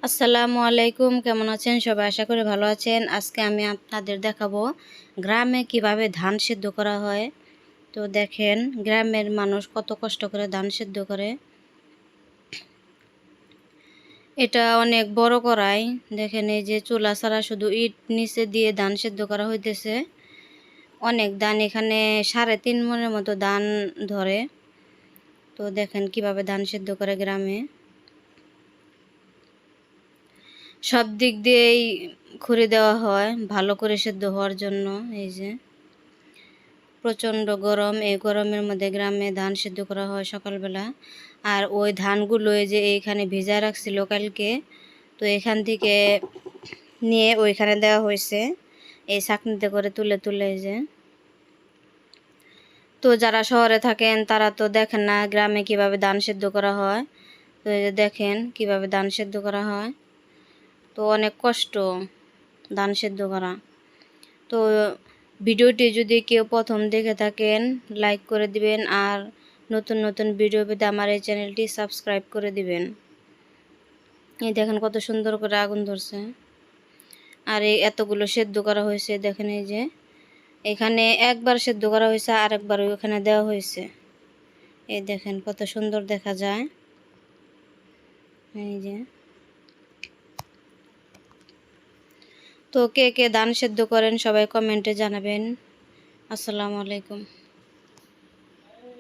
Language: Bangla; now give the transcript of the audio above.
আসসালামু আলাইকুম, কেমন আছেন সবাই? আশা করি ভালো আছেন। আজকে আমি আপনাদের দেখাবো গ্রামে কিভাবে ধান সিদ্ধ করা হয়। তো দেখেন গ্রামের মানুষ কত কষ্ট করে ধান সিদ্ধ করে। এটা অনেক বড় কড়াই, দেখেন এই যে চুলা ছাড়া শুধু ইট নিচে দিয়ে ধান সিদ্ধ করা হইতেছে। অনেক ধান, এখানে 3.5 মণের মতো ধান ধরে। তো দেখেন কিভাবে ধান সিদ্ধ করে গ্রামে। সব দিক দিয়েই খুঁড়ে দেওয়া হয় ভালো করে সেদ্ধ হওয়ার জন্য। এই যে প্রচণ্ড গরম, এই গরমের মধ্যে গ্রামে ধান সিদ্ধ করা হয় সকালবেলা। আর ওই ধানগুলো এই যে এইখানে ভিজা রাখছিল কালকে, তো এখান থেকে নিয়ে ওইখানে দেওয়া হয়েছে এই ছাঁকনিতে করে তুলে তুলে। এই যে তো যারা শহরে থাকেন তারা তো দেখেন না গ্রামে কিভাবে ধান সিদ্ধ করা হয়। তো এই যে দেখেন কিভাবে ধান সিদ্ধ করা হয়। তো অনেক কষ্ট ধান সিদ্ধ করা। তো ভিডিওটি যদি কেউ প্রথম দেখে থাকেন লাইক করে দিবেন, আর নতুন নতুন ভিডিও পেতে আমার এই চ্যানেলটি সাবস্ক্রাইব করে দিবেন। এই দেখেন কত সুন্দর করে আগুন ধরছে, আর এই এতগুলো সেদ্ধ করা হয়েছে। দেখেন এই যে এখানে একবার সেদ্ধ করা হয়েছে, আর একবার ওখানে দেওয়া হয়েছে। এই দেখেন কত সুন্দর দেখা যায়। এই যে তো কে কে ধান সেদ্ধ করেন সবাই কমেন্টে জানাবেন। আসসালামু আলাইকুম।